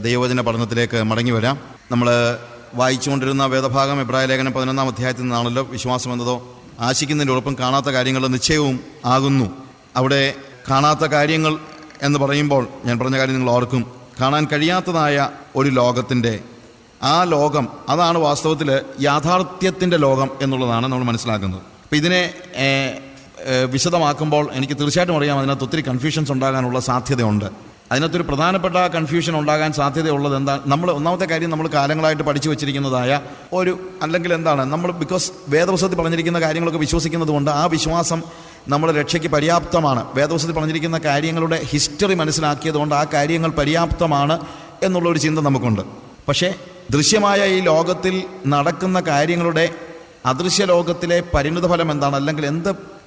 ദൈവവചന പഠനത്തിലേക്ക് മടങ്ങി വരാം. നമ്മൾ വായിച്ചുകൊണ്ടിരുന്ന വേദഭാഗം എബ്രായ ലേഖനം 11-ാം അധ്യായത്തിൽ നിന്നാണല്ലോ. വിശ്വാസം എന്നതോ ആശിക്കുന്നതിൻ്റെ ഉറപ്പും കാണാത്ത കാര്യങ്ങളുടെ നിശ്ചയവും ആകുന്നു. അവിടെ കാണാത്ത കാര്യങ്ങൾ എന്ന് പറയുമ്പോൾ ഞാൻ പറഞ്ഞ കാര്യം നിങ്ങൾ ഓർക്കും. കാണാൻ കഴിയാത്തതായ ഒരു ലോകത്തിൻ്റെ ആ ലോകം, അതാണ് വാസ്തവത്തിൽ യാഥാർത്ഥ്യത്തിൻ്റെ ലോകം എന്നുള്ളതാണ് നമ്മൾ മനസ്സിലാക്കുന്നത്. അപ്പോൾ ഇതിനെ വിശദമാക്കുമ്പോൾ എനിക്ക് തീർച്ചയായിട്ടും അറിയാം അതിനകത്ത് ഒത്തിരി കൺഫ്യൂഷൻസ് ഉണ്ടാകാനുള്ള സാധ്യതയുണ്ട്. അതിനകത്തൊരു പ്രധാനപ്പെട്ട കൺഫ്യൂഷൻ ഉണ്ടാകാൻ സാധ്യതയുള്ളത് എന്താണ്? ഒന്നാമത്തെ കാര്യം, നമ്മൾ കാലങ്ങളായിട്ട് പഠിച്ചു വെച്ചിരിക്കുന്നതായ അല്ലെങ്കിൽ എന്താണ്, നമ്മൾ ബിക്കോസ് വേദപുസ്തകത്തിൽ പറഞ്ഞിരിക്കുന്ന കാര്യങ്ങളൊക്കെ വിശ്വസിക്കുന്നത് കൊണ്ട് ആ വിശ്വാസം നമ്മുടെ രക്ഷയ്ക്ക് പര്യാപ്തമാണ്. വേദപുസ്തകത്തിൽ പറഞ്ഞിരിക്കുന്ന കാര്യങ്ങളുടെ ഹിസ്റ്ററി മനസ്സിലാക്കിയതുകൊണ്ട് ആ കാര്യങ്ങൾ പര്യാപ്തമാണ് എന്നുള്ളൊരു ചിന്ത നമുക്കുണ്ട്. പക്ഷേ ദൃശ്യമായ ഈ ലോകത്തിൽ നടക്കുന്ന കാര്യങ്ങളുടെ അദൃശ്യ ലോകത്തിലെ പരിണിതഫലം എന്താണ്, അല്ലെങ്കിൽ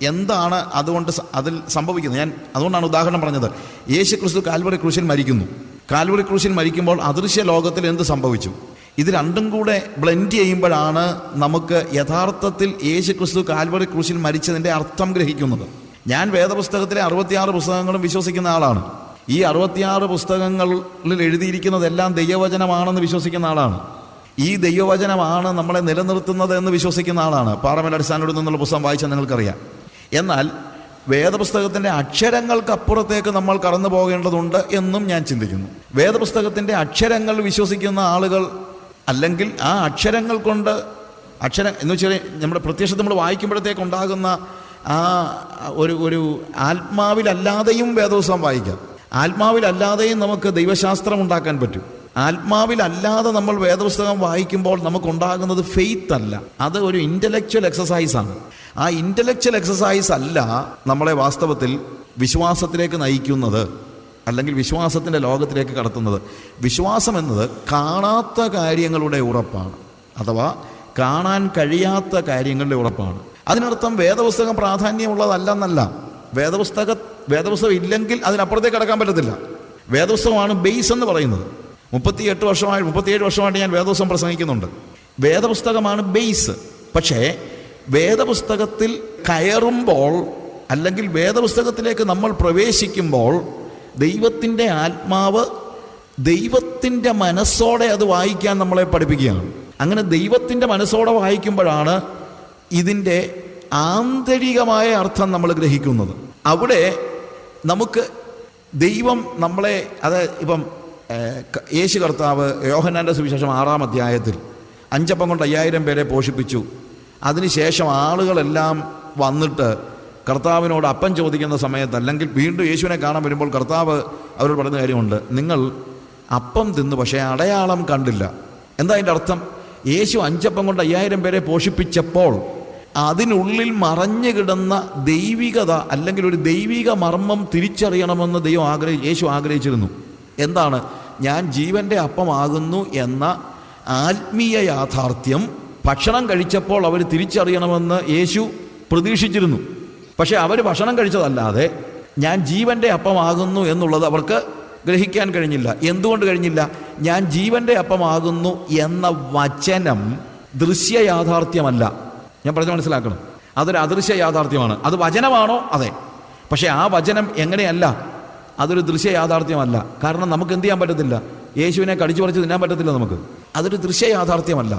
എന്താണ് അതുകൊണ്ട് അതിൽ സംഭവിക്കുന്നത്? ഞാൻ അതുകൊണ്ടാണ് ഉദാഹരണം പറഞ്ഞത്. യേശു ക്രിസ്തു കാൽവറി ക്രൂശിൽ മരിക്കുന്നു. കാൽവറി ക്രൂശിൽ മരിക്കുമ്പോൾ അദൃശ്യ ലോകത്തിൽ എന്ത് സംഭവിച്ചു? ഇത് രണ്ടും കൂടെ ബ്ലെൻഡ് ചെയ്യുമ്പോഴാണ് നമുക്ക് യഥാർത്ഥത്തിൽ യേശു ക്രിസ്തു കാൽവറി ക്രൂശിൽ മരിച്ചതിൻ്റെ അർത്ഥം ഗ്രഹിക്കുന്നത്. ഞാൻ വേദപുസ്തകത്തിലെ 66 പുസ്തകങ്ങളും വിശ്വസിക്കുന്ന ആളാണ്. ഈ 66 പുസ്തകങ്ങളിൽ എഴുതിയിരിക്കുന്നതെല്ലാം ദൈവവചനമാണെന്ന് വിശ്വസിക്കുന്ന ആളാണ്. ഈ ദൈവവചനമാണ് നമ്മളെ നിലനിർത്തുന്നത് എന്ന് വിശ്വസിക്കുന്ന ആളാണ്. പാറമേൽ അടിസ്ഥാനോട് നിന്നുള്ള പുസ്തകം വായിച്ചാൽ നിങ്ങൾക്കറിയാം. എന്നാൽ വേദപുസ്തകത്തിൻ്റെ അക്ഷരങ്ങൾക്കപ്പുറത്തേക്ക് നമ്മൾ കടന്നു പോകേണ്ടതുണ്ട് എന്നും ഞാൻ ചിന്തിക്കുന്നു. വേദപുസ്തകത്തിൻ്റെ അക്ഷരങ്ങൾ വിശ്വസിക്കുന്ന ആളുകൾ, അല്ലെങ്കിൽ ആ അക്ഷരങ്ങൾ കൊണ്ട് എന്ന് വെച്ചാൽ നമ്മുടെ പ്രത്യക്ഷത്തിൽ നമ്മൾ വായിക്കുമ്പോഴത്തേക്കുണ്ടാകുന്ന ആ ഒരു ആത്മാവിലല്ലാതെയും വേദപുസ്തകം വായിക്കാം. ആത്മാവിലല്ലാതെയും നമുക്ക് ദൈവശാസ്ത്രം ഉണ്ടാക്കാൻ പറ്റും. ആത്മാവിലല്ലാതെ നമ്മൾ വേദപുസ്തകം വായിക്കുമ്പോൾ നമുക്കുണ്ടാകുന്നത് ഫെയ്ത്ത് അല്ല, അത് ഒരു ഇൻ്റലക്ച്വൽ എക്സസൈസാണ്. ആ ഇൻ്റലക്ച്വൽ എക്സസൈസ് അല്ല നമ്മളെ വാസ്തവത്തിൽ വിശ്വാസത്തിലേക്ക് നയിക്കുന്നത്, അല്ലെങ്കിൽ വിശ്വാസത്തിൻ്റെ ലോകത്തിലേക്ക് കടത്തുന്നത്. വിശ്വാസം എന്നത് കാണാത്ത കാര്യങ്ങളുടെ ഉറപ്പാണ്, അഥവാ കാണാൻ കഴിയാത്ത കാര്യങ്ങളുടെ ഉറപ്പാണ്. അതിനർത്ഥം വേദപുസ്തകം പ്രാധാന്യമുള്ളതല്ലെന്നല്ല. വേദപുസ്തകം ഇല്ലെങ്കിൽ അതിനപ്പുറത്തേക്ക് കടക്കാൻ പറ്റത്തില്ല. വേദപുസ്തകമാണ് ബേസ് എന്ന് പറയുന്നത്. 37 വർഷമായിട്ട് ഞാൻ വേദപുസ്തകം പ്രസംഗിക്കുന്നുണ്ട്. വേദപുസ്തകമാണ് ബേസ്. പക്ഷേ വേദപുസ്തകത്തിൽ കയറുമ്പോൾ, അല്ലെങ്കിൽ വേദപുസ്തകത്തിലേക്ക് നമ്മൾ പ്രവേശിക്കുമ്പോൾ, ദൈവത്തിൻ്റെ ആത്മാവ് ദൈവത്തിൻ്റെ മനസ്സോടെ അത് വായിക്കാൻ നമ്മളെ പഠിപ്പിക്കുകയാണ്. അങ്ങനെ ദൈവത്തിൻ്റെ മനസ്സോടെ വായിക്കുമ്പോഴാണ് ഇതിൻ്റെ ആന്തരികമായ അർത്ഥം നമ്മൾ ഗ്രഹിക്കുന്നത്. അവിടെ നമുക്ക് ദൈവം നമ്മളെ, ഇപ്പം യേശു കർത്താവ് യോഹന്നാൻ്റെ സുവിശേഷം 6-ാം അധ്യായത്തിൽ 5 അപ്പം കൊണ്ട് 5000 പേരെ പോഷിപ്പിച്ചു. അതിനുശേഷം ആളുകളെല്ലാം വന്നിട്ട് കർത്താവിനോട് അപ്പം ചോദിക്കുന്ന സമയത്ത്, അല്ലെങ്കിൽ വീണ്ടും യേശുവിനെ കാണാൻ വരുമ്പോൾ കർത്താവ് അവരോട് പറയുന്ന കാര്യമുണ്ട്, നിങ്ങൾ അപ്പം തിന്നു പക്ഷേ അടയാളം കണ്ടില്ല. എന്താ അതിൻ്റെ അർത്ഥം? യേശു 5 അപ്പം കൊണ്ട് 5000 പേരെ പോഷിപ്പിച്ചപ്പോൾ അതിനുള്ളിൽ മറഞ്ഞു കിടന്ന ദൈവികത, അല്ലെങ്കിൽ ഒരു ദൈവിക മർമ്മം തിരിച്ചറിയണമെന്ന് യേശു ആഗ്രഹിച്ചിരുന്നു. എന്താണ്? ഞാൻ ജീവൻ്റെ അപ്പമാകുന്നു എന്ന ആത്മീയ യാഥാർത്ഥ്യം ഭക്ഷണം കഴിച്ചപ്പോൾ അവർ തിരിച്ചറിയണമെന്ന് യേശു പ്രതീക്ഷിച്ചിരുന്നു. പക്ഷെ അവർ ഭക്ഷണം കഴിച്ചതല്ലാതെ ഞാൻ ജീവൻ്റെ അപ്പമാകുന്നു എന്നുള്ളത് അവർക്ക് ഗ്രഹിക്കാൻ കഴിഞ്ഞില്ല. എന്തുകൊണ്ട് കഴിഞ്ഞില്ല? ഞാൻ ജീവൻ്റെ അപ്പമാകുന്നു എന്ന വചനം ദൃശ്യ യാഥാർത്ഥ്യമല്ല. ഞാൻ പറഞ്ഞ് മനസ്സിലാക്കണം. അതൊരു അദൃശ്യ യാഥാർത്ഥ്യമാണ്. അത് വചനമാണോ? അതെ. പക്ഷേ ആ വചനം എങ്ങനെയല്ല? അതൊരു ദൃശ്യ യാഥാർത്ഥ്യമല്ല. കാരണം നമുക്ക് എന്ത് ചെയ്യാൻ പറ്റത്തില്ല? യേശുവിനെ കടിച്ചു പറിച്ച് തിന്നാൻ പറ്റത്തില്ല നമുക്ക്. അതൊരു ദൃശ്യ യാഥാർത്ഥ്യമല്ല,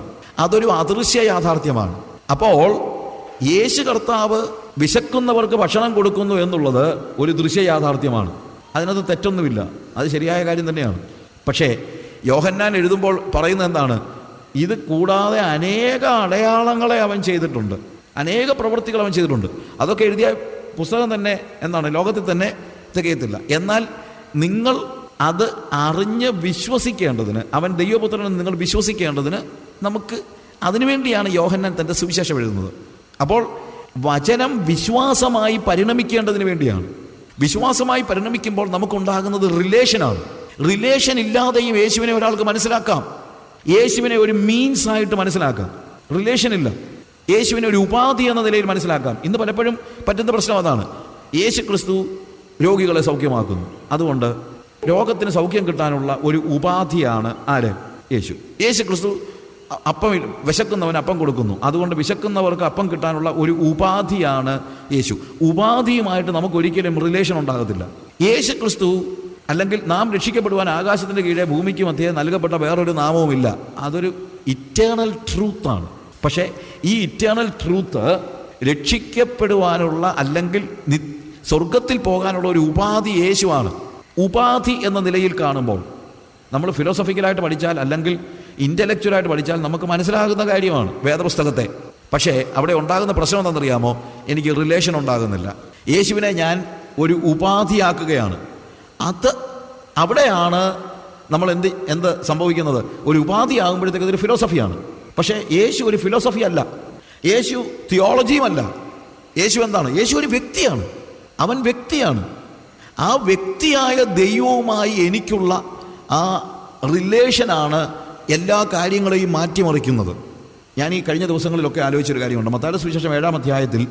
അതൊരു അദൃശ്യ യാഥാർത്ഥ്യമാണ്. അപ്പോൾ യേശു കർത്താവ് വിശക്കുന്നവർക്ക് ഭക്ഷണം കൊടുക്കുന്നു എന്നുള്ളത് ഒരു ദൃശ്യ യാഥാർത്ഥ്യമാണ്. അതിനകത്ത് തെറ്റൊന്നുമില്ല, അത് ശരിയായ കാര്യം തന്നെയാണ്. പക്ഷേ യോഹന്നാൻ എഴുതുമ്പോൾ പറയുന്നത് എന്താണ്? ഇത് കൂടാതെ അനേക അടയാളങ്ങളെ അവൻ ചെയ്തിട്ടുണ്ട്, അനേക പ്രവൃത്തികൾ അവൻ ചെയ്തിട്ടുണ്ട്. അതൊക്കെ എഴുതിയ പുസ്തകം തന്നെ ലോകത്തിൽ തന്നെ തികയത്തില്ല. എന്നാൽ നിങ്ങൾ അത് അറിഞ്ഞ് വിശ്വസിക്കേണ്ടതിന്, അവൻ ദൈവപുത്രനെന്ന് നിങ്ങൾ വിശ്വസിക്കേണ്ടതിന്, നമുക്ക് അതിനുവേണ്ടിയാണ് യോഹന്നാൻ തൻ്റെ സുവിശേഷം എഴുതുന്നത്. അപ്പോൾ വചനം വിശ്വാസമായി പരിണമിക്കേണ്ടതിന് വേണ്ടിയാണ്. വിശ്വാസമായി പരിണമിക്കുമ്പോൾ നമുക്കുണ്ടാകുന്നത് റിലേഷനാണ്. റിലേഷൻ ഇല്ലാതെയും യേശുവിനെ ഒരാൾക്ക് മനസ്സിലാക്കാം. യേശുവിനെ ഒരു മീൻസ് ആയിട്ട് മനസ്സിലാക്കാം. റിലേഷൻ ഇല്ല. യേശുവിനെ ഒരു ഉപാധി എന്ന നിലയിൽ മനസ്സിലാക്കാം. ഇന്ന് പലപ്പോഴും പറ്റുന്ന പ്രശ്നം അതാണ്. യേശു ക്രിസ്തു രോഗികളെ സൗഖ്യമാക്കുന്നു. അതുകൊണ്ട് രോഗത്തിന് സൗഖ്യം കിട്ടാനുള്ള ഒരു ഉപാധിയാണ് ആര്? യേശു ക്രിസ്തു വിശക്കുന്നവന് അപ്പം കൊടുക്കുന്നു. അതുകൊണ്ട് വിശക്കുന്നവർക്ക് അപ്പം കിട്ടാനുള്ള ഒരു ഉപാധിയാണ് യേശു. ഉപാധിയുമായിട്ട് നമുക്കൊരിക്കലും റിലേഷൻ ഉണ്ടാകത്തില്ല. യേശു ക്രിസ്തു അല്ലെങ്കിൽ നാം രക്ഷിക്കപ്പെടുവാൻ ആകാശത്തിൻ്റെ കീഴെ ഭൂമിക്ക് മധ്യേ നൽകപ്പെട്ട വേറൊരു നാമവുമില്ല. അതൊരു ഇറ്റേണൽ ട്രൂത്താണ്. പക്ഷേ ഈ ഇറ്റേണൽ ട്രൂത്ത് രക്ഷിക്കപ്പെടുവാനുള്ള അല്ലെങ്കിൽ സ്വർഗത്തിൽ പോകാനുള്ള ഒരു ഉപാധി യേശുവാണ്. ഉപാധി എന്ന നിലയിൽ കാണുമ്പോൾ നമ്മൾ ഫിലോസഫിക്കലായിട്ട് പഠിച്ചാൽ അല്ലെങ്കിൽ ഇൻ്റലക്ച്വലായിട്ട് പഠിച്ചാൽ നമുക്ക് മനസ്സിലാകുന്ന കാര്യമാണ് വേദപുസ്തകത്തെ. പക്ഷേ അവിടെ ഉണ്ടാകുന്ന പ്രശ്നം എന്താണെന്നറിയാമോ? എനിക്ക് റിലേഷൻ ഉണ്ടാകുന്നില്ല. യേശുവിനെ ഞാൻ ഒരു ഉപാധിയാക്കുകയാണ്. അവിടെയാണ് നമ്മൾ എന്ത് സംഭവിക്കുന്നത്? ഒരു ഉപാധിയാകുമ്പോഴത്തേക്ക് അതൊരു ഫിലോസഫിയാണ്. പക്ഷേ യേശു ഒരു ഫിലോസഫി അല്ല, യേശു തിയോളജിയുമല്ല. യേശു എന്താണ്? യേശു ഒരു വ്യക്തിയാണ്. അവൻ വ്യക്തിയാണ്. ആ വ്യക്തിയായ ദൈവവുമായി എനിക്കുള്ള ആ റിലേഷനാണ് എല്ലാ കാര്യങ്ങളെയും മാറ്റിമറിക്കുന്നത്. ഞാൻ ഈ കഴിഞ്ഞ ദിവസങ്ങളിലൊക്കെ ആലോചിച്ചൊരു കാര്യമുണ്ട്. മത്തായിയുടെ സുവിശേഷം 7-ാം അധ്യായത്തിൽ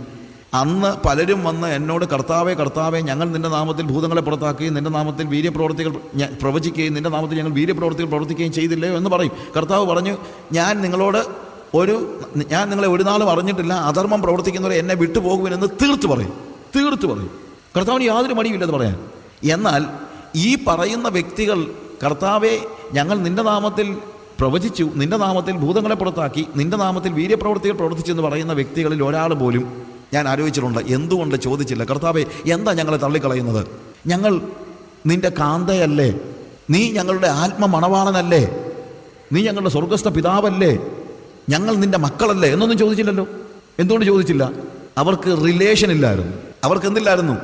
അന്ന് പലരും വന്ന് എന്നോട് കർത്താവേ കർത്താവേ, ഞങ്ങൾ നിൻ്റെ നാമത്തിൽ ഭൂതങ്ങളെ പുറത്താക്കുകയും നിൻ്റെ നാമത്തിൽ വീര്യപ്രവർത്തികൾ പ്രവചിക്കുകയും നിൻ്റെ നാമത്തിൽ ഞങ്ങൾ വീര്യപ്രവർത്തികൾ പ്രവർത്തിക്കുകയും ചെയ്തില്ലയോ എന്ന് പറയും. കർത്താവ് പറഞ്ഞു, ഞാൻ നിങ്ങളെ ഒരു നാളും അറിഞ്ഞിട്ടില്ല, അധർമ്മം പ്രവർത്തിക്കുന്നവരെ എന്നെ വിട്ടുപോകുമെന്ന് തീർത്തു പറയും. കർത്താവിന് യാതൊരു മടിയില്ലെന്ന് പറയാൻ. എന്നാൽ ഈ പറയുന്ന വ്യക്തികൾ കർത്താവെ ഞങ്ങൾ നിൻ്റെ നാമത്തിൽ പ്രവചിച്ചു, നിൻ്റെ നാമത്തിൽ ഭൂതങ്ങളെ പുറത്താക്കി, നിൻ്റെ നാമത്തിൽ വീര്യപ്രവർത്തികൾ പ്രവർത്തിച്ചെന്ന് പറയുന്ന വ്യക്തികളിൽ ഒരാൾ പോലും ഞാൻ ആലോചിച്ചിട്ടുണ്ട് എന്തുകൊണ്ട് ചോദിച്ചില്ല, കർത്താവെ എന്താ ഞങ്ങളെ തള്ളിക്കളയുന്നത്? ഞങ്ങൾ നിൻ്റെ കാന്തയല്ലേ? നീ ഞങ്ങളുടെ ആത്മമണവാളനല്ലേ? നീ ഞങ്ങളുടെ സ്വർഗസ്ഥ പിതാവല്ലേ? ഞങ്ങൾ നിൻ്റെ മക്കളല്ലേ എന്നൊന്നും ചോദിച്ചില്ലല്ലോ. എന്തുകൊണ്ട് ചോദിച്ചില്ല? അവർക്ക് റിലേഷൻ ഇല്ലായിരുന്നു. അവർക്ക് എന്തില്ലായിരുന്നു?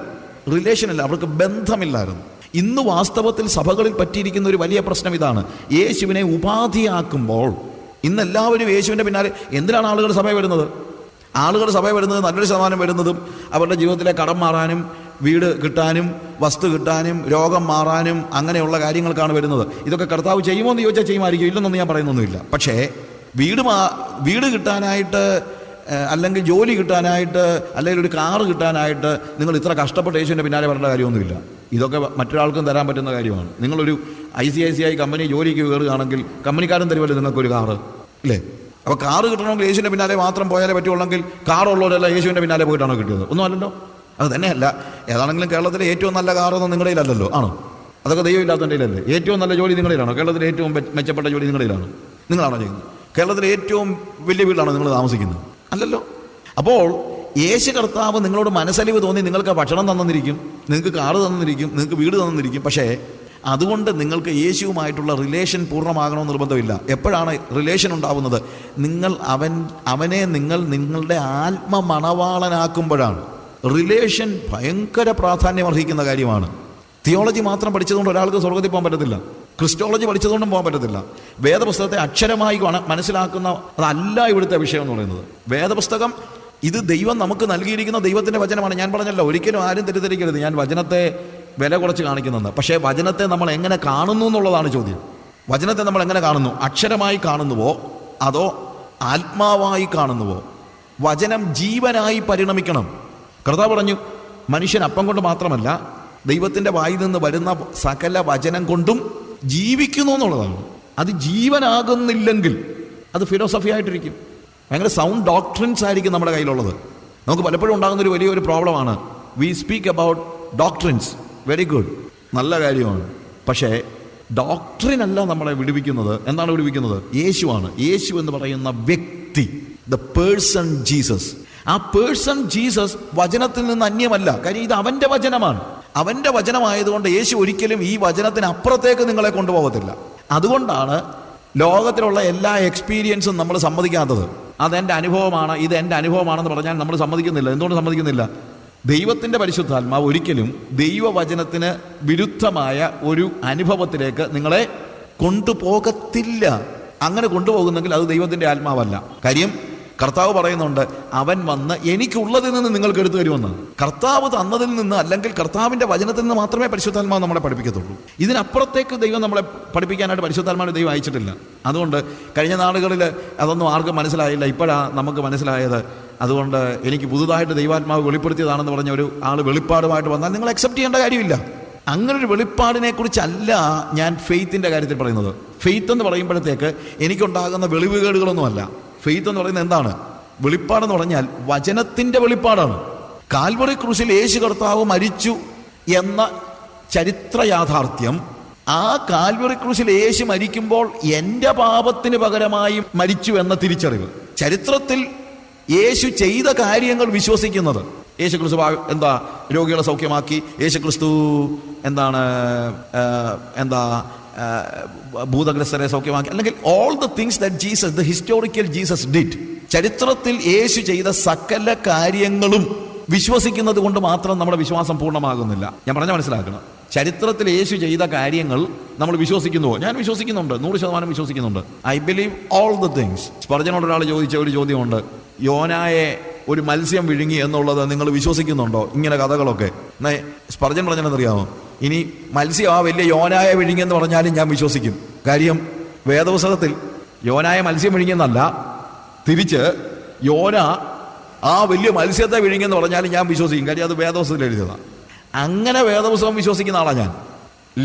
റിലേഷൻ ഇല്ല, അവർക്ക് ബന്ധമില്ലായിരുന്നു. ഇന്ന് വാസ്തവത്തിൽ സഭകളിൽ പറ്റിയിരിക്കുന്ന ഒരു വലിയ പ്രശ്നം ഇതാണ്. യേശുവിനെ ഉപാധിയാക്കുമ്പോൾ ഇന്ന് എല്ലാവരും യേശുവിൻ്റെ പിന്നാലെ. എന്തിനാണ് ആളുകൾ സഭയിൽ വരുന്നത്? നല്ലൊരു ശതമാനം വരുന്നതും അവരുടെ ജീവിതത്തിലെ കടം മാറാനും വീട് കിട്ടാനും വസ്തു കിട്ടാനും രോഗം മാറാനും അങ്ങനെയുള്ള കാര്യങ്ങൾക്കാണ് വരുന്നത്. ഇതൊക്കെ കർത്താവ് ചെയ്യുമോ എന്ന് ചോദിച്ചാൽ ചെയ്യുമായിരിക്കും, ഇല്ലെന്നൊന്നും ഞാൻ പറയുന്നൊന്നുമില്ല. പക്ഷേ വീട് കിട്ടാനായിട്ട് അല്ലെങ്കിൽ ജോലി കിട്ടാനായിട്ട് അല്ലെങ്കിൽ ഒരു കാറ് കിട്ടാനായിട്ട് നിങ്ങൾ ഇത്ര കഷ്ടപ്പെട്ട് യേശുവിൻ്റെ പിന്നാലെ വരേണ്ട കാര്യമൊന്നുമില്ല. ഇതൊക്കെ മറ്റൊരാൾക്കും തരാൻ പറ്റുന്ന കാര്യമാണ്. നിങ്ങളൊരു ICICI കമ്പനി ജോലിക്ക് കയറുകയാണെങ്കിൽ കമ്പനിക്കാരൻ തരുമല്ലോ നിങ്ങൾക്കൊരു കാറ്, ഇല്ലേ? അപ്പോൾ കാറ് കിട്ടണമെങ്കിൽ യേശുവിൻ്റെ പിന്നാലെ മാത്രം പോയാലേ പറ്റുള്ളെങ്കിൽ കാറുള്ളവരെല്ലാം യേശുവിൻ്റെ പിന്നാലെ പോയിട്ടാണോ കിട്ടിയത്? ഒന്നും അല്ലല്ലോ. അത് തന്നെയല്ല, ഏതാണെങ്കിലും കേരളത്തിലെ ഏറ്റവും നല്ല കാറൊന്നും നിങ്ങളുടെ കയ്യിലല്ലല്ലോ, ആണോ? അതൊക്കെ ദൈവം ഇല്ലാത്തതിൻ്റെ കയ്യിലല്ലേ? ഏറ്റവും നല്ല ജോലി നിങ്ങളുടെ കയ്യിലാണോ? കേരളത്തിലെ ഏറ്റവും മെച്ചപ്പെട്ട ജോലി നിങ്ങളുടെ കയ്യിലാണോ? നിങ്ങളാണോ ചെയ്യുന്നത്? കേരളത്തിലെ ഏറ്റവും വലിയ വീട്ടിലാണോ നിങ്ങൾ താമസിക്കുന്നത്? അല്ലല്ലോ. അപ്പോൾ യേശു കർത്താവ് നിങ്ങളോട് മനസ്സലിവ് തോന്നി നിങ്ങൾക്ക് ഭക്ഷണം തന്നിരിക്കും, നിങ്ങൾക്ക് കാറ് തന്നിരിക്കും, നിങ്ങൾക്ക് വീട് തന്നിരിക്കും. പക്ഷേ അതുകൊണ്ട് നിങ്ങൾക്ക് യേശുവുമായിട്ടുള്ള റിലേഷൻ പൂർണ്ണമാകണമെന്ന് നിർബന്ധമില്ല. എപ്പോഴാണ് റിലേഷൻ ഉണ്ടാവുന്നത്? അവനെ നിങ്ങളുടെ ആത്മമണവാളനാക്കുമ്പോഴാണ്. റിലേഷൻ ഭയങ്കര പ്രാധാന്യം അർഹിക്കുന്ന കാര്യമാണ്. തിയോളജി മാത്രം പഠിച്ചതുകൊണ്ട് ഒരാൾക്ക് സ്വർഗത്തിൽ പോകാൻ പറ്റത്തില്ല. ക്രിസ്റ്റോളജി പഠിച്ചതുകൊണ്ടും പോകാൻ പറ്റത്തില്ല. വേദപുസ്തകത്തെ അക്ഷരമായി മനസ്സിലാക്കുന്ന അതല്ല ഇവിടുത്തെ വിഷയം എന്ന് പറയുന്നത്. വേദപുസ്തകം ഇത് ദൈവം നമുക്ക് നൽകിയിരിക്കുന്ന ദൈവത്തിൻ്റെ വചനമാണ്. ഞാൻ പറഞ്ഞല്ലോ, ഒരിക്കലും ആരും തെറ്റിദ്ധരിക്കരുത് ഞാൻ വചനത്തെ വില കുറച്ച് കാണിക്കുന്നുണ്ട്. പക്ഷേ വചനത്തെ നമ്മൾ എങ്ങനെ കാണുന്നു എന്നുള്ളതാണ് ചോദ്യം. വചനത്തെ നമ്മൾ എങ്ങനെ കാണുന്നു? അക്ഷരമായി കാണുന്നുവോ അതോ ആത്മാവായി കാണുന്നുവോ? വചനം ജീവനായി പരിണമിക്കണം. കർത്താവ് പറഞ്ഞു, മനുഷ്യൻ അപ്പം കൊണ്ട് മാത്രമല്ല ദൈവത്തിൻ്റെ വായിൽ നിന്ന് വരുന്ന സകല വചനം കൊണ്ടും ജീവിക്കുന്നു എന്നുള്ളതാണ്. അത് ജീവനാകുന്നില്ലെങ്കിൽ അത് ഫിലോസഫി ആയിട്ടിരിക്കും. ഭയങ്കര സൗണ്ട് ഡോക്ട്രിൻസ് ആയിരിക്കും നമ്മുടെ കയ്യിലുള്ളത്. നമുക്ക് പലപ്പോഴും ഉണ്ടാകുന്നൊരു വലിയൊരു പ്രോബ്ലമാണ്. We speak about doctrines, very good, നല്ല കാര്യമാണ്. പക്ഷേ ഡോക്ട്രിൻ അല്ല നമ്മളെ വിടുവിക്കുന്നത്. എന്താണ് വിടുവിക്കുന്നത്? യേശുവാണ്. യേശു എന്ന് പറയുന്ന വ്യക്തി, ദ പേഴ്സൺ ജീസസ്. ആ പേഴ്സൺ ജീസസ് വചനത്തിൽ നിന്ന് അന്യമല്ല. കാര്യം ഇത് അവൻ്റെ വചനമാണ്. അവൻ്റെ വചനമായതുകൊണ്ട് യേശു ഒരിക്കലും ഈ വചനത്തിന് അപ്പുറത്തേക്ക് നിങ്ങളെ കൊണ്ടുപോകത്തില്ല. അതുകൊണ്ടാണ് ലോകത്തിലുള്ള എല്ലാ എക്സ്പീരിയൻസും നമ്മൾ സമ്മതിക്കാത്തത്. അതെൻ്റെ അനുഭവമാണ്, ഇത് എൻ്റെ അനുഭവമാണെന്ന് പറഞ്ഞാൽ നമ്മൾ സമ്മതിക്കുന്നില്ല. എന്തുകൊണ്ട് സമ്മതിക്കുന്നില്ല? ദൈവത്തിൻ്റെ പരിശുദ്ധാത്മാവ് ഒരിക്കലും ദൈവവചനത്തിന് വിരുദ്ധമായ ഒരു അനുഭവത്തിലേക്ക് നിങ്ങളെ കൊണ്ടുപോകത്തില്ല. അങ്ങനെ കൊണ്ടുപോകുന്നെങ്കിൽ അത് ദൈവത്തിൻ്റെ ആത്മാവല്ല. കാര്യം കർത്താവ് പറയുന്നുണ്ട്, അവൻ വന്ന് എനിക്കുള്ളതിൽ നിന്ന് നിങ്ങൾക്ക് എടുത്തു തരുമെന്ന്. കർത്താവ് തന്നതിൽ നിന്ന് അല്ലെങ്കിൽ കർത്താവിൻ്റെ വചനത്തിൽ നിന്ന് മാത്രമേ പരിശുദ്ധാത്മാവ് നമ്മളെ പഠിപ്പിക്കത്തുള്ളൂ. ഇതിനപ്പുറത്തേക്ക് ദൈവം നമ്മളെ പഠിപ്പിക്കാനായിട്ട് പരിശുദ്ധാത്മാവിനെ ദൈവം അയച്ചിട്ടില്ല. അതുകൊണ്ട് കഴിഞ്ഞ നാളുകളിൽ അതൊന്നും ആർക്കും മനസ്സിലായില്ല. ഇപ്പോഴാണ് നമുക്ക് മനസ്സിലായത്. അതുകൊണ്ട് എനിക്ക് പുതുതായിട്ട് ദൈവാത്മാവ് വെളിപ്പെടുത്തിയതാണെന്ന് പറഞ്ഞ ഒരു ആൾ വെളിപ്പാടുമായിട്ട് വന്നാൽ നിങ്ങൾ അക്സെപ്റ്റ് ചെയ്യേണ്ട കാര്യമില്ല. അങ്ങനൊരു വെളിപ്പാടിനെ കുറിച്ചല്ല ഞാൻ ഫെയ്ത്തിൻ്റെ കാര്യത്തിൽ പറയുന്നത്. ഫെയ്ത്ത് എന്ന് പറയുമ്പോഴത്തേക്ക് എനിക്കുണ്ടാകുന്ന വെളിവുകേടുകളൊന്നുമല്ല. ഫെയ്ത്ത് എന്ന് പറയുന്നത് എന്താണ്? വെളിപ്പാടെന്ന് പറഞ്ഞാൽ വചനത്തിൻ്റെ വെളിപ്പാടാണ്. കാൽവറി ക്രൂശിൽ യേശു കർത്താവ് മരിച്ചു എന്ന ചരിത്ര യാഥാർത്ഥ്യം. ആ കാൽവറി ക്രൂശിൽ യേശു മരിക്കുമ്പോൾ എൻ്റെ പാപത്തിന് പകരമായി മരിച്ചു എന്ന തിരിച്ചറിവ്. ചരിത്രത്തിൽ യേശു ചെയ്ത കാര്യങ്ങൾ വിശ്വസിക്കുന്നത്, യേശു ക്രിസ്തു എന്താ രോഗികളെ സൗഖ്യമാക്കി, യേശു ക്രിസ്തു ഭൂതഗ്രസ്തരെ സൗഖ്യമാക്കി, അല്ലെങ്കിൽ all the things that Jesus, the historical Jesus did. ചരിത്രത്തിൽ യേശു ചെയ്ത സകല കാര്യങ്ങളും വിശ്വസിക്കുന്നത് കൊണ്ട് മാത്രം നമ്മുടെ വിശ്വാസം പൂർണ്ണമാകുന്നില്ല. ഞാൻ പറഞ്ഞ മനസ്സിലാക്കണം. ചരിത്രത്തിൽ യേശു ചെയ്ത കാര്യങ്ങൾ നമ്മൾ വിശ്വസിക്കുന്നുവോ? ഞാൻ വിശ്വസിക്കുന്നുണ്ട്, 100% വിശ്വസിക്കുന്നുണ്ട്. I believe all the things. സ്പർജനോട് ഒരാൾ ചോദിച്ച ഒരു ചോദ്യമുണ്ട്, യോനായെ ഒരു മത്സ്യം വിഴുങ്ങി എന്നുള്ളത് നിങ്ങൾ വിശ്വസിക്കുന്നുണ്ടോ? ഇങ്ങനെ കഥകളൊക്കെ. സ്പർജൻ പറഞ്ഞതെന്നറിയാമോ? ഇനി മത്സ്യം ആ വലിയ യോനായെ വിഴുങ്ങിയെന്ന് പറഞ്ഞാലും ഞാൻ വിശ്വസിക്കും. കാര്യം വേദപുസ്തകത്തിൽ യോനായ മത്സ്യം വിഴുങ്ങിയെന്നല്ല, തിരിച്ച് യോന ആ വലിയ മത്സ്യത്തെ വിഴുങ്ങിയെന്ന് പറഞ്ഞാലും ഞാൻ വിശ്വസിക്കും. കാര്യം അത് വേദപുസ്തകത്തിൽ എഴുതിയതാണ്. അങ്ങനെ വേദപുസ്തകം വിശ്വസിക്കുന്ന ആളാണ് ഞാൻ.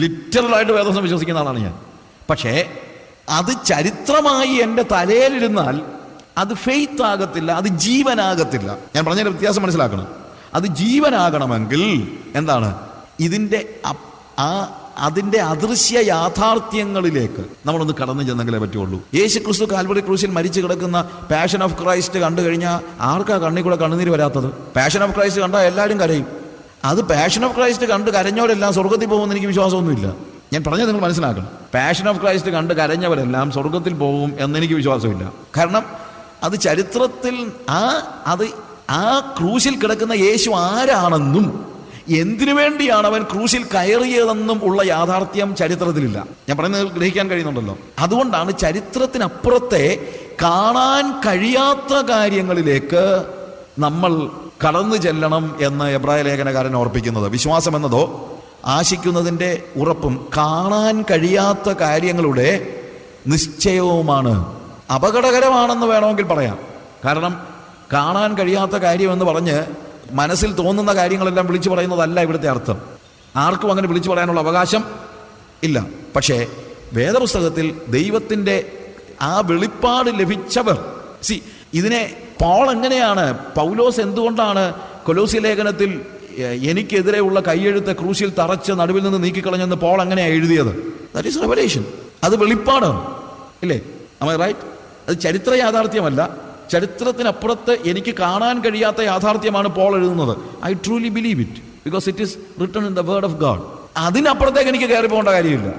ലിറ്ററലായിട്ട് വേദപുസ്തകം വിശ്വസിക്കുന്ന ആളാണ് ഞാൻ. പക്ഷേ അത് ചരിത്രമായി എൻ്റെ തലയിലിരുന്നാൽ അത് ഫെയ്ത്ത് ആകത്തില്ല, അത് ജീവനാകത്തില്ല. ഞാൻ പറഞ്ഞതിന്റെ വ്യത്യാസം മനസ്സിലാക്കണം. അത് ജീവനാകണമെങ്കിൽ എന്താണ്? അതിൻ്റെ അദൃശ്യ യാഥാർത്ഥ്യങ്ങളിലേക്ക് നമ്മളൊന്ന് കടന്നു ചെന്നെങ്കിലേ പറ്റുള്ളൂ. യേശു ക്രിസ്തു കാൽവറി ക്രൂശിൽ മരിച്ചു കിടക്കുന്ന പാഷൻ ഓഫ് ക്രൈസ്റ്റ് കണ്ടു കഴിഞ്ഞാൽ ആർക്കാ കണ്ണിൽ കൂടെ കണ്ണുനീര് വരാത്തത്? പാഷൻ ഓഫ് ക്രൈസ്റ്റ് കണ്ടാൽ എല്ലാവരും കരയും. അത് പാഷൻ ഓഫ് ക്രൈസ്റ്റ് കണ്ട് കരഞ്ഞവരെല്ലാം സ്വർഗത്തിൽ പോകുമെന്ന് എനിക്ക് വിശ്വാസമൊന്നുമില്ല. ഞാൻ പറഞ്ഞത് നിങ്ങൾ മനസ്സിലാക്കണം. പാഷൻ ഓഫ് ക്രൈസ്റ്റ് കണ്ട് കരഞ്ഞവരെല്ലാം സ്വർഗത്തിൽ പോകും എന്നെനിക്ക് വിശ്വാസമില്ല. കാരണം അത് ചരിത്രത്തിൽ ആ ക്രൂശിൽ കിടക്കുന്ന യേശു ആരാണെന്നും എന്തിനു വേണ്ടിയാണ് അവൻ ക്രൂശിൽ കയറിയതെന്നും ഉള്ള യാഥാർത്ഥ്യം ചരിത്രത്തിലില്ല. ഞാൻ പറയുന്നത് ഗ്രഹിക്കാൻ കഴിയുന്നുണ്ടല്ലോ. അതുകൊണ്ടാണ് ചരിത്രത്തിനപ്പുറത്തെ കാണാൻ കഴിയാത്ത കാര്യങ്ങളിലേക്ക് നമ്മൾ കടന്നു ചെല്ലണം എന്ന് എബ്രായ ലേഖനകാരൻ ഓർപ്പിക്കുന്നത്. വിശ്വാസം എന്നതോ ആശിക്കുന്നതിൻ്റെ ഉറപ്പും കാണാൻ കഴിയാത്ത കാര്യങ്ങളുടെ നിശ്ചയവുമാണ്. അപകടകരമാണെന്ന് വേണമെങ്കിൽ പറയാം. കാരണം കാണാൻ കഴിയാത്ത കാര്യമെന്ന് പറഞ്ഞ് മനസ്സിൽ തോന്നുന്ന കാര്യങ്ങളെല്ലാം വിളിച്ചു പറയുന്നതല്ല ഇവിടുത്തെ അർത്ഥം. ആർക്കും അങ്ങനെ വിളിച്ചു പറയാനുള്ള അവകാശം ഇല്ല. പക്ഷേ വേദപുസ്തകത്തിൽ ദൈവത്തിൻ്റെ ആ വെളിപ്പാട് ലഭിച്ചവർ, ഇതിനെ പൗലോസ് എന്തുകൊണ്ടാണ് കൊലോസ്യ ലേഖനത്തിൽ എനിക്കെതിരെയുള്ള കൈയെഴുത്ത് ക്രൂശിൽ തറച്ച് നടുവിൽ നിന്ന് നീക്കിക്കളഞ്ഞെന്ന് പോൾ എങ്ങനെയാണ് എഴുതിയത്? That is revelation. അത് വെളിപ്പാടാണ്, ഇല്ലേ? am I right? അത് ചരിത്ര യാഥാർത്ഥ്യമല്ല. ചരിത്രത്തിനപ്പുറത്ത് എനിക്ക് കാണാൻ കഴിയാത്ത യാഥാർത്ഥ്യമാണ് പോൾ എഴുതുന്നത്. I truly believe it because it is written in the word of God. അതിനപ്പുറത്തേക്ക് എനിക്ക് കയറി പോകേണ്ട കാര്യമില്ല.